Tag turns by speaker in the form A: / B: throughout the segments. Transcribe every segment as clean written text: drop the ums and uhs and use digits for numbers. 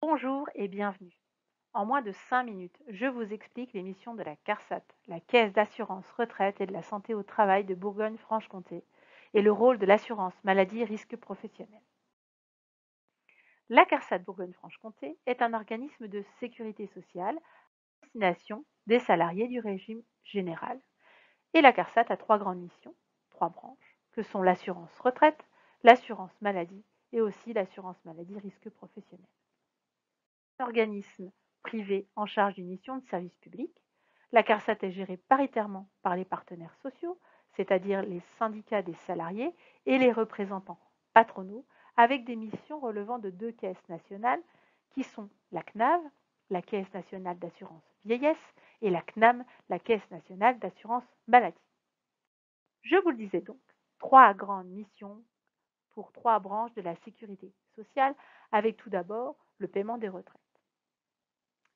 A: Bonjour et bienvenue. En moins de 5 minutes, je vous explique les missions de la CARSAT, la Caisse d'assurance retraite et de la santé au travail de Bourgogne-Franche-Comté, et le rôle de l'assurance maladie risque professionnel. La CARSAT Bourgogne-Franche-Comté est un organisme de sécurité sociale à destination des salariés du régime général. Et la CARSAT a trois grandes missions, trois branches, que sont l'assurance retraite, l'assurance maladie et aussi l'assurance maladie risque professionnel. Organisme privé en charge d'une mission de service public. La CARSAT est gérée paritairement par les partenaires sociaux, c'est-à-dire les syndicats des salariés et les représentants patronaux, avec des missions relevant de deux caisses nationales qui sont la CNAV, la Caisse nationale d'assurance vieillesse, et la CNAM, la Caisse nationale d'assurance maladie. Je vous le disais donc, trois grandes missions pour trois branches de la sécurité sociale, avec tout d'abord le paiement des retraites.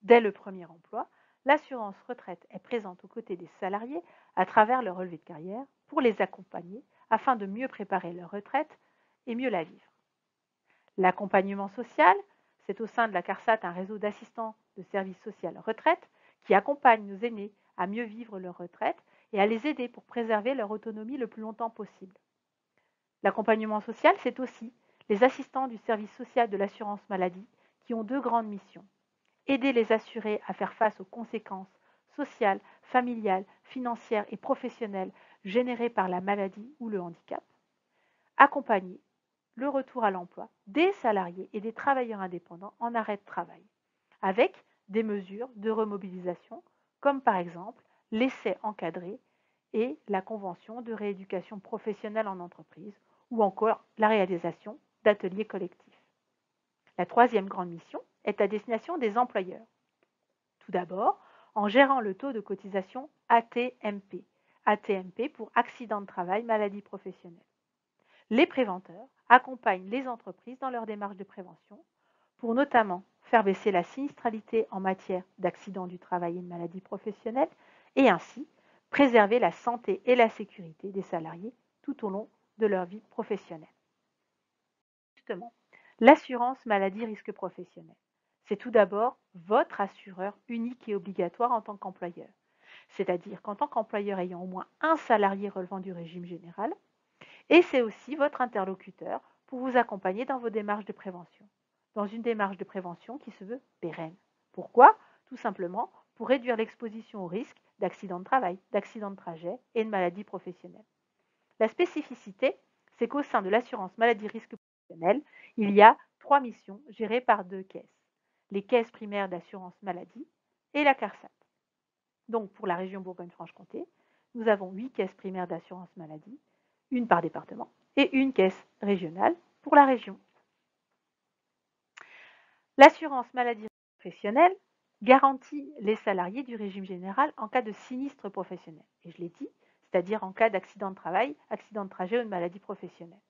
A: Dès le premier emploi, l'assurance retraite est présente aux côtés des salariés à travers le relevé de carrière pour les accompagner afin de mieux préparer leur retraite et mieux la vivre. L'accompagnement social, c'est au sein de la CARSAT un réseau d'assistants de services sociaux retraite qui accompagnent nos aînés à mieux vivre leur retraite et à les aider pour préserver leur autonomie le plus longtemps possible. L'accompagnement social, c'est aussi les assistants du service social de l'assurance maladie qui ont deux grandes missions. Aider les assurés à faire face aux conséquences sociales, familiales, financières et professionnelles générées par la maladie ou le handicap. Accompagner le retour à l'emploi des salariés et des travailleurs indépendants en arrêt de travail, avec des mesures de remobilisation, comme par exemple l'essai encadré et la convention de rééducation professionnelle en entreprise, ou encore la réalisation d'ateliers collectifs. La troisième grande mission est à destination des employeurs. Tout d'abord, en gérant le taux de cotisation AT-MP, AT-MP pour accident de travail, maladie professionnelle. Les préventeurs accompagnent les entreprises dans leur démarche de prévention pour notamment faire baisser la sinistralité en matière d'accidents du travail et de maladies professionnelles et ainsi préserver la santé et la sécurité des salariés tout au long de leur vie professionnelle. Justement, l'assurance maladie risque professionnel. C'est tout d'abord votre assureur unique et obligatoire en tant qu'employeur. C'est-à-dire qu'en tant qu'employeur ayant au moins un salarié relevant du régime général, et c'est aussi votre interlocuteur pour vous accompagner dans vos démarches de prévention. Dans une démarche de prévention qui se veut pérenne. Pourquoi? Tout simplement pour réduire l'exposition au risque d'accident de travail, d'accident de trajet et de maladies professionnelles. La spécificité, c'est qu'au sein de l'assurance maladie risque professionnel, il y a trois missions gérées par deux caisses. Les caisses primaires d'assurance maladie et la CARSAT. Donc pour la région Bourgogne-Franche-Comté, nous avons 8 caisses primaires d'assurance maladie, une par département, et une caisse régionale pour la région. L'assurance maladie professionnelle garantit les salariés du régime général en cas de sinistre professionnel. Et je l'ai dit, c'est-à-dire en cas d'accident de travail, accident de trajet ou de maladie professionnelle.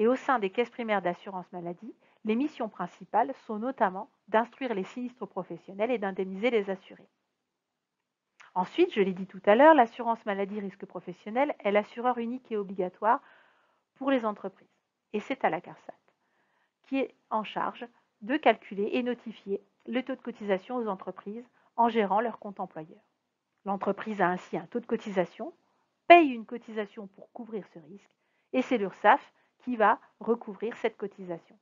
A: Et au sein des caisses primaires d'assurance maladie, les missions principales sont notamment d'instruire les sinistres professionnels et d'indemniser les assurés. Ensuite, je l'ai dit tout à l'heure, l'assurance maladie risque professionnel est l'assureur unique et obligatoire pour les entreprises. Et c'est à la CARSAT qui est en charge de calculer et notifier le taux de cotisation aux entreprises en gérant leur compte employeur. L'entreprise a ainsi un taux de cotisation, paye une cotisation pour couvrir ce risque, et c'est l'URSSAF qui va recouvrir cette cotisation.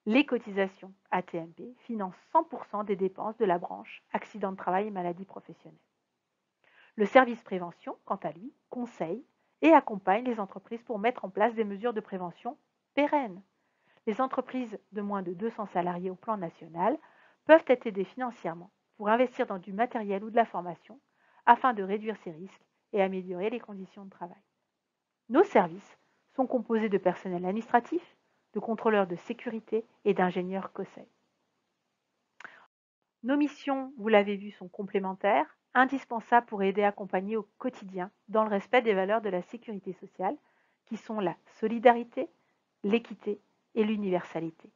A: Les cotisations AT-MP financent 100% des dépenses de la branche accident de travail et maladie professionnelle. Le service prévention, quant à lui, conseille et accompagne les entreprises pour mettre en place des mesures de prévention pérennes. Les entreprises de moins de 200 salariés au plan national peuvent être aidées financièrement pour investir dans du matériel ou de la formation afin de réduire ces risques et améliorer les conditions de travail. Nos services sont composés de personnel administratif, de contrôleurs de sécurité et d'ingénieurs conseils. Nos missions, vous l'avez vu, sont complémentaires, indispensables pour aider et accompagner au quotidien dans le respect des valeurs de la sécurité sociale, qui sont la solidarité, l'équité et l'universalité.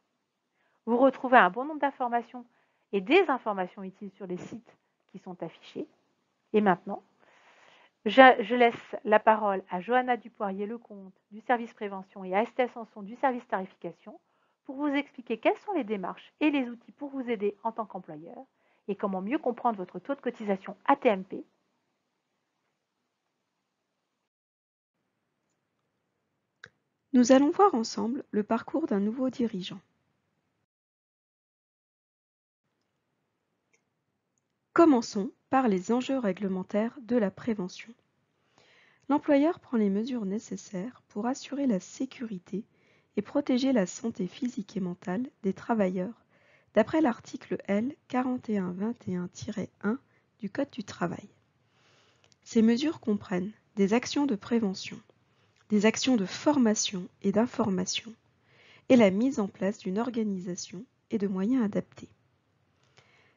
A: Vous retrouvez un bon nombre d'informations et des informations utiles sur les sites qui sont affichés. Et maintenant, je laisse la parole à Johanna Dupoirier-Lecomte du service prévention et à Estelle Sanson du service tarification pour vous expliquer quelles sont les démarches et les outils pour vous aider en tant qu'employeur et comment mieux comprendre votre taux de cotisation AT-MP.
B: Nous allons voir ensemble le parcours d'un nouveau dirigeant. Commençons par les enjeux réglementaires de la prévention. L'employeur prend les mesures nécessaires pour assurer la sécurité et protéger la santé physique et mentale des travailleurs, d'après l'article L. 4121-1 du Code du travail. Ces mesures comprennent des actions de prévention, des actions de formation et d'information, et la mise en place d'une organisation et de moyens adaptés.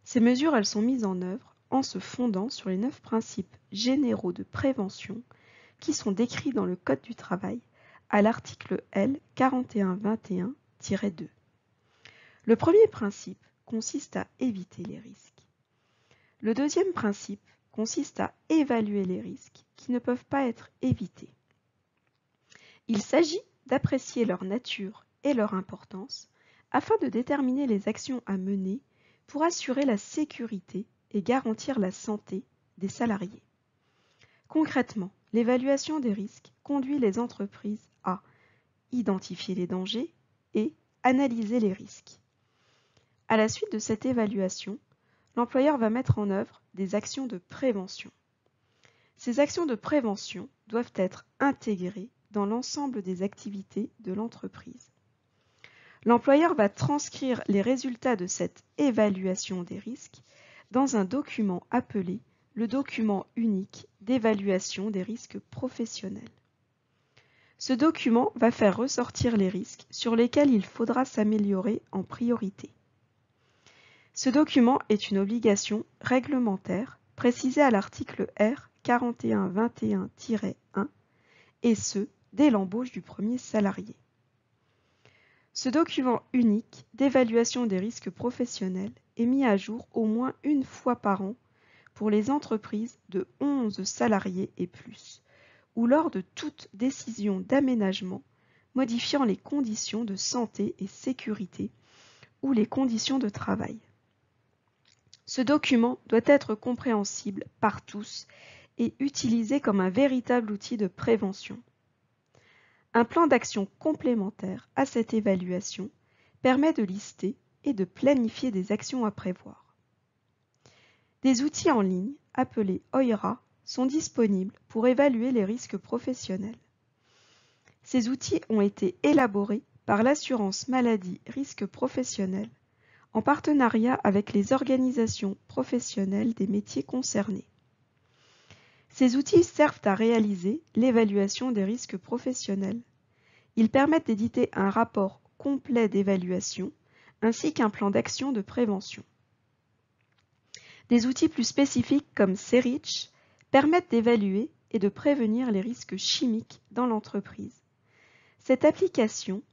B: Ces mesures, elles sont mises en œuvre en se fondant sur les 9 principes généraux de prévention qui sont décrits dans le Code du travail à l'article L. 4121-2. Le premier principe consiste à éviter les risques. Le deuxième principe consiste à évaluer les risques qui ne peuvent pas être évités. Il s'agit d'apprécier leur nature et leur importance afin de déterminer les actions à mener pour assurer la sécurité et garantir la santé des salariés. Concrètement, l'évaluation des risques conduit les entreprises à identifier les dangers et analyser les risques. À la suite de cette évaluation, l'employeur va mettre en œuvre des actions de prévention. Ces actions de prévention doivent être intégrées dans l'ensemble des activités de l'entreprise. L'employeur va transcrire les résultats de cette évaluation des risques dans un document appelé le document unique d'évaluation des risques professionnels. Ce document va faire ressortir les risques sur lesquels il faudra s'améliorer en priorité. Ce document est une obligation réglementaire précisée à l'article R. 4121-1 et ce, dès l'embauche du premier salarié. Ce document unique d'évaluation des risques professionnels est mis à jour au moins une fois par an pour les entreprises de 11 salariés et plus, ou lors de toute décision d'aménagement modifiant les conditions de santé et sécurité ou les conditions de travail. Ce document doit être compréhensible par tous et utilisé comme un véritable outil de prévention. Un plan d'action complémentaire à cette évaluation permet de lister et de planifier des actions à prévoir. Des outils en ligne, appelés OIRA, sont disponibles pour évaluer les risques professionnels. Ces outils ont été élaborés par l'assurance maladie risques professionnels en partenariat avec les organisations professionnelles des métiers concernés. Ces outils servent à réaliser l'évaluation des risques professionnels. Ils permettent d'éditer un rapport complet d'évaluation ainsi qu'un plan d'action de prévention. Des outils plus spécifiques comme CERICH permettent d'évaluer et de prévenir les risques chimiques dans l'entreprise. Cette application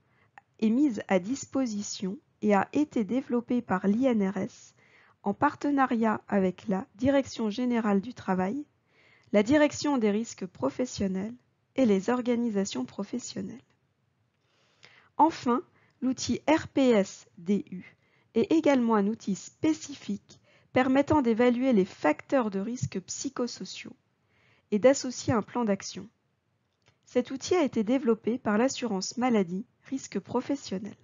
B: est mise à disposition et a été développée par l'INRS en partenariat avec la Direction générale du travail, la Direction des risques professionnels et les organisations professionnelles. Enfin, l'outil RPS-DU est également un outil spécifique permettant d'évaluer les facteurs de risque psychosociaux et d'associer un plan d'action. Cet outil a été développé par l'assurance maladie risque professionnel.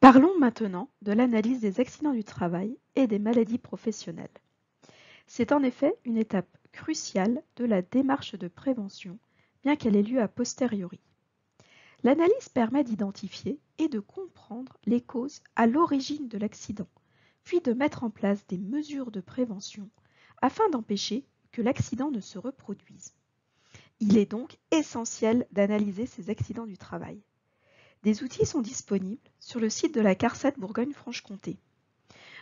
B: Parlons maintenant de l'analyse des accidents du travail et des maladies professionnelles. C'est en effet une étape cruciale de la démarche de prévention, bien qu'elle ait lieu a posteriori. L'analyse permet d'identifier et de comprendre les causes à l'origine de l'accident, puis de mettre en place des mesures de prévention afin d'empêcher que l'accident ne se reproduise. Il est donc essentiel d'analyser ces accidents du travail. Des outils sont disponibles sur le site de la CARSAT Bourgogne-Franche-Comté.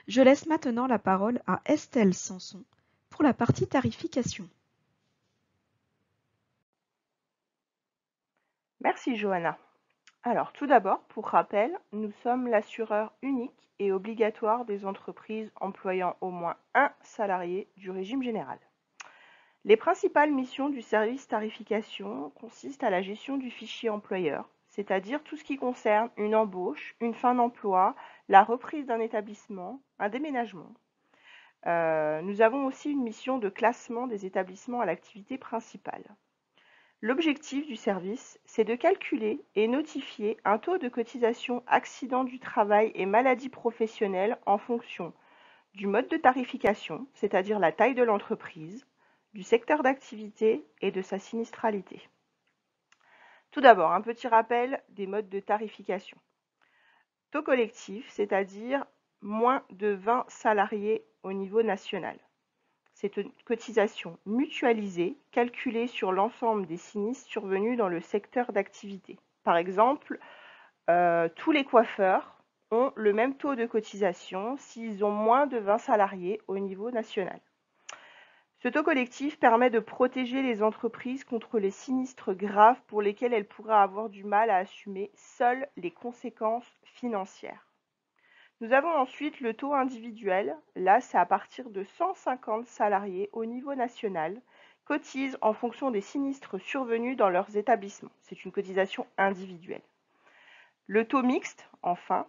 B: Je laisse maintenant la parole à Estelle Sanson pour la partie tarification.
C: Merci Johanna. Alors tout d'abord, pour rappel, nous sommes l'assureur unique et obligatoire des entreprises employant au moins un salarié du régime général. Les principales missions du service tarification consistent à la gestion du fichier employeur, c'est-à-dire tout ce qui concerne une embauche, une fin d'emploi, la reprise d'un établissement, un déménagement. Nous avons aussi une mission de classement des établissements à l'activité principale. L'objectif du service, c'est de calculer et notifier un taux de cotisation accident du travail et maladie professionnelle en fonction du mode de tarification, c'est-à-dire la taille de l'entreprise, du secteur d'activité et de sa sinistralité. Tout d'abord, un petit rappel des modes de tarification. Taux collectif, c'est-à-dire moins de 20 salariés au niveau national. C'est une cotisation mutualisée calculée sur l'ensemble des sinistres survenus dans le secteur d'activité. Par exemple, tous les coiffeurs ont le même taux de cotisation s'ils ont moins de 20 salariés au niveau national. Ce taux collectif permet de protéger les entreprises contre les sinistres graves pour lesquels elles pourraient avoir du mal à assumer seules les conséquences financières. Nous avons ensuite le taux individuel. Là, c'est à partir de 150 salariés au niveau national, cotisent en fonction des sinistres survenus dans leurs établissements. C'est une cotisation individuelle. Le taux mixte, enfin,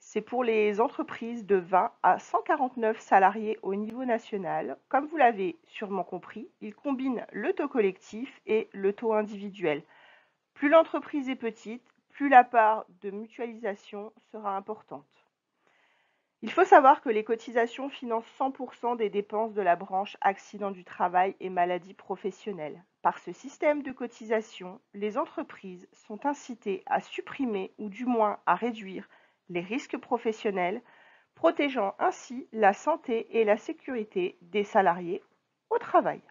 C: c'est pour les entreprises de 20 à 149 salariés au niveau national. Comme vous l'avez sûrement compris, il combine le taux collectif et le taux individuel. Plus l'entreprise est petite, plus la part de mutualisation sera importante. Il faut savoir que les cotisations financent 100% des dépenses de la branche accident du travail et maladie professionnelle. Par ce système de cotisation, les entreprises sont incitées à supprimer ou du moins à réduire les risques professionnels, protégeant ainsi la santé et la sécurité des salariés au travail.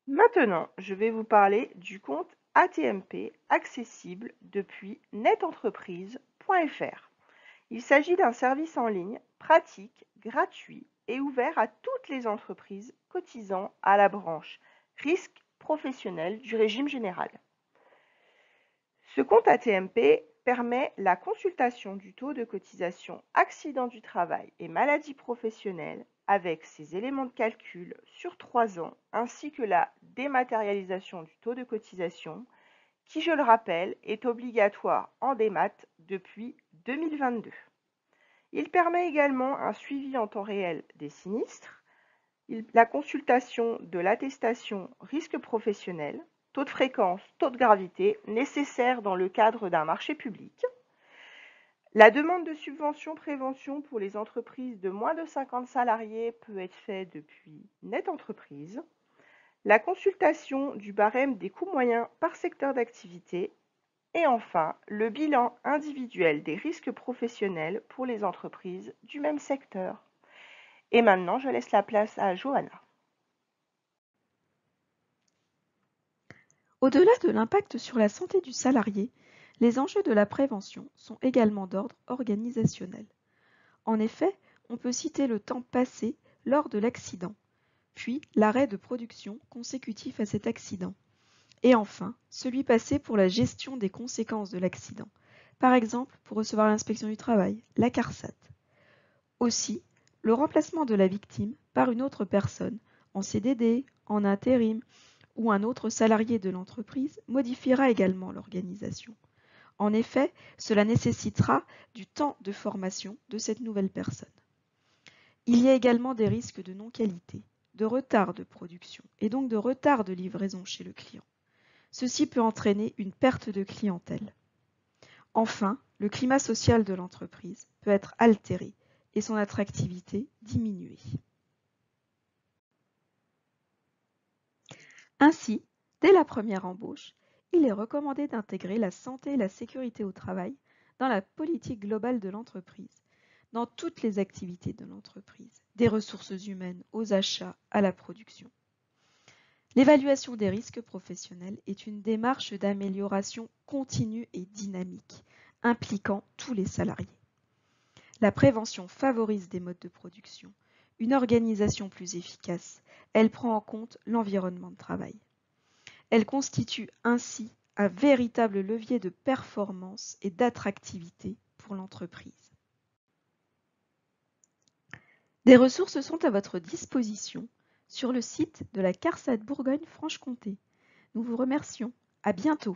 C: Maintenant, je vais vous parler du compte ATMP accessible depuis netentreprise.fr. Il s'agit d'un service en ligne pratique, gratuit et ouvert à toutes les entreprises cotisant à la branche risque professionnel du régime général. Ce compte ATMP permet la consultation du taux de cotisation accident du travail et maladie professionnelle avec ses éléments de calcul sur 3 ans ainsi que la dématérialisation du taux de cotisation qui, je le rappelle, est obligatoire en démat depuis 2022. Il permet également un suivi en temps réel des sinistres, la consultation de l'attestation risque professionnel, taux de fréquence, taux de gravité nécessaires dans le cadre d'un marché public, la demande de subvention prévention pour les entreprises de moins de 50 salariés peut être faite depuis NetEntreprise, la consultation du barème des coûts moyens par secteur d'activité et enfin, le bilan individuel des risques professionnels pour les entreprises du même secteur. Et maintenant, je laisse la place à Johanna.
B: Au-delà de l'impact sur la santé du salarié, les enjeux de la prévention sont également d'ordre organisationnel. En effet, on peut citer le temps passé lors de l'accident, puis l'arrêt de production consécutif à cet accident, et enfin celui passé pour la gestion des conséquences de l'accident, par exemple pour recevoir l'inspection du travail, la CARSAT. Aussi, le remplacement de la victime par une autre personne, en CDD, en intérim, ou un autre salarié de l'entreprise modifiera également l'organisation. En effet, cela nécessitera du temps de formation de cette nouvelle personne. Il y a également des risques de non-qualité, de retard de production et donc de retard de livraison chez le client. Ceci peut entraîner une perte de clientèle. Enfin, le climat social de l'entreprise peut être altéré et son attractivité diminuée. Ainsi, dès la première embauche, il est recommandé d'intégrer la santé et la sécurité au travail dans la politique globale de l'entreprise, dans toutes les activités de l'entreprise, des ressources humaines aux achats à la production. L'évaluation des risques professionnels est une démarche d'amélioration continue et dynamique, impliquant tous les salariés. La prévention favorise des modes de production, une organisation plus efficace. Elle prend en compte l'environnement de travail. Elle constitue ainsi un véritable levier de performance et d'attractivité pour l'entreprise. Des ressources sont à votre disposition sur le site de la CARSAT Bourgogne-Franche-Comté. Nous vous remercions. À bientôt.